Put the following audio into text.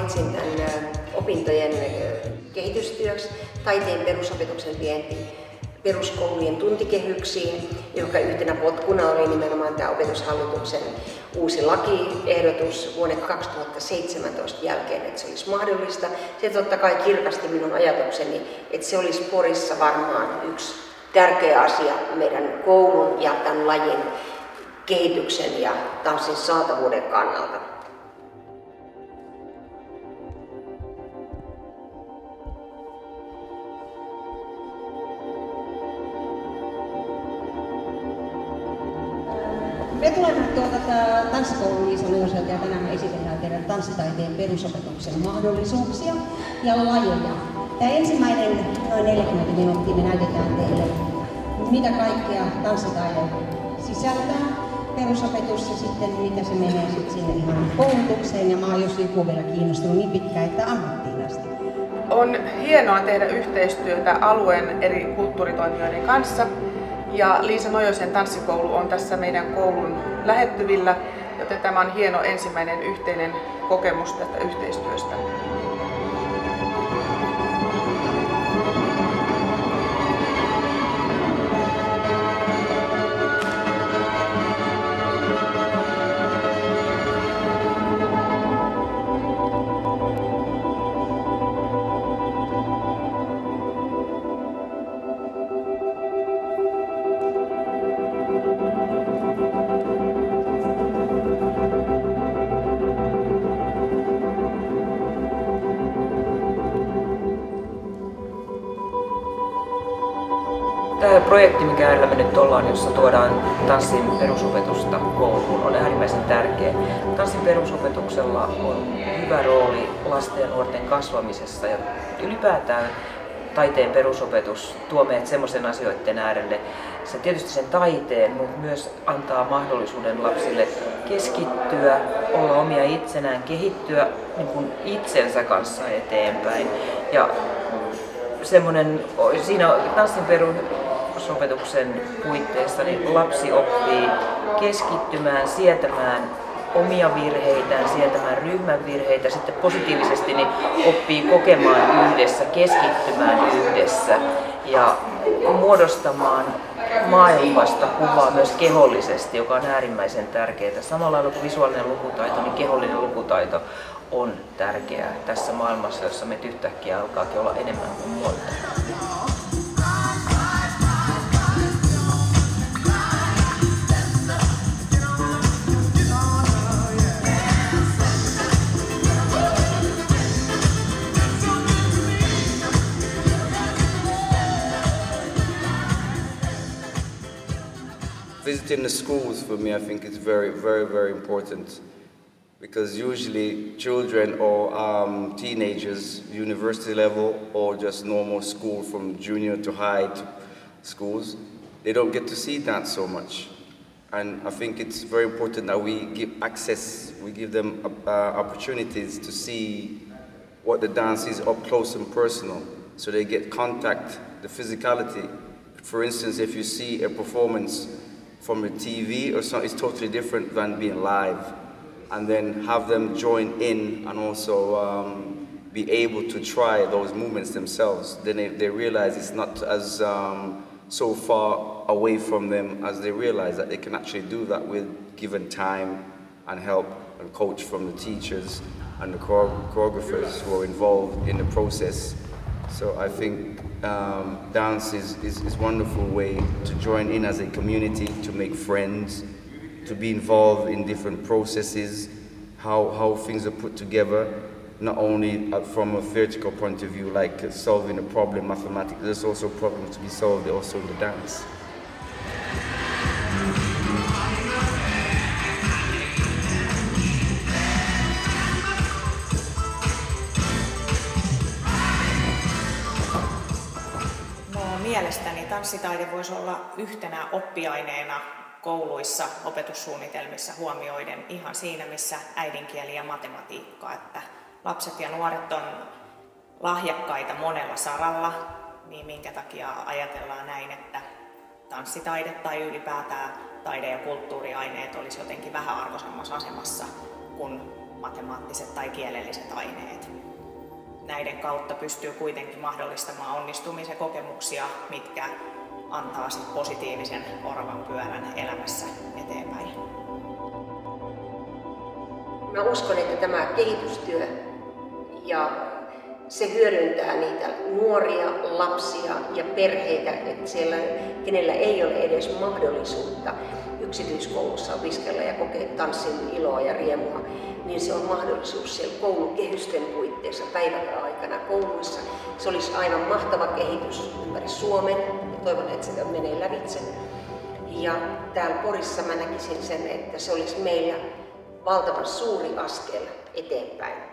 valitsin tämän opintojen kehitystyöksi taiteen perusopetuksen vienti peruskoulujen tuntikehyksiin, joka yhtenä potkuna oli nimenomaan tämä Opetushallituksen uusi lakiehdotus vuoden 2017 jälkeen, että se olisi mahdollista. Se totta kai kirkasti minun ajatukseni, että se olisi Porissa varmaan yksi tärkeä asia meidän koulun ja tämän lajin kehityksen ja tanssin saatavuuden kannalta. Me tulemme tanssikoulun Liisa Nojoselta ja tänään me esitellään teidän tanssitaiteen perusopetuksen mahdollisuuksia ja lajeja. Tämä ensimmäinen noin 40 minuuttia me näytetään teille, mitä kaikkea tanssitaide sisältää perusopetus ja sitten mitä se menee sitten sinne ihan koulutukseen. Ja mä oon jos joku vielä kiinnostunut niin pitkään, että ammattiin asti. On hienoa tehdä yhteistyötä alueen eri kulttuuritoimijoiden kanssa. Ja Liisa Nojosen tanssikoulu on tässä meidän koulun lähettyvillä, joten tämä on hieno ensimmäinen yhteinen kokemus tästä yhteistyöstä. Tämä projekti, mikä äärellä me nyt ollaan, jossa tuodaan tanssin perusopetusta kouluun, on äärimmäisen tärkeä. Tanssin perusopetuksella on hyvä rooli lasten ja nuorten kasvamisessa ja ylipäätään taiteen perusopetus tuo meidät semmoisen asioiden äärelle. Se tietysti sen taiteen, mutta myös antaa mahdollisuuden lapsille keskittyä, olla omia itsenään, kehittyä niin kuin itsensä kanssa eteenpäin. Ja semmoinen, siinä tanssin perusopetuksen puitteissa niin lapsi oppii keskittymään, sietämään omia virheitään, sietämään ryhmän virheitä, sitten positiivisesti niin oppii kokemaan yhdessä, keskittymään yhdessä ja muodostamaan maailmasta kuvaa myös kehollisesti, joka on äärimmäisen tärkeää. Samalla lailla kuin visuaalinen lukutaito, niin kehollinen lukutaito on tärkeää tässä maailmassa, jossa me yhtäkkiä alkaakin olla enemmän kuin muuta. Visiting the schools for me, I think it's very important because usually children or teenagers, university level or just normal school from junior to high schools, they don't get to see that so much. And I think it's very important that we give access, we give them opportunities to see what the dance is up close and personal, so they get contact, the physicality. For instance, if you see a performance from a TV or something, it's totally different than being live. And then have them join in and also be able to try those movements themselves. Then they realize it's not as so far away from them as they realize that they can actually do that with given time and help and coach from the teachers and the choreographers who are involved in the process. So I think dance is a wonderful way to join in as a community, to make friends, to be involved in different processes, how things are put together, not only from a theoretical point of view, like solving a problem mathematically, there's also problems to be solved also in the dance. Mielestäni tanssitaide voisi olla yhtenä oppiaineena kouluissa, opetussuunnitelmissa huomioiden ihan siinä, missä äidinkieli ja matematiikka. Että lapset ja nuoret on lahjakkaita monella saralla, niin minkä takia ajatellaan näin, että tanssitaide tai ylipäätään taide- ja kulttuuriaineet olisi jotenkin vähän arvoisemmassa asemassa kuin matemaattiset tai kielelliset aineet. Näiden kautta pystyy kuitenkin mahdollistamaan onnistumisen kokemuksia, mitkä antaa sit positiivisen oravan pyörän elämässä eteenpäin. Mä uskon, että tämä kehitystyö ja se hyödyntää niitä nuoria, lapsia ja perheitä, että siellä, kenellä ei ole edes mahdollisuutta yksityiskoulussa opiskella ja kokea tanssin iloa ja riemua, niin se on mahdollisuus siellä koulukehysten puitteissa päiväaikana kouluissa. Se olisi aivan mahtava kehitys ympäri Suomen ja toivon, että se menee lävitse. Ja täällä Porissa mä näkisin sen, että se olisi meillä valtavan suuri askel eteenpäin.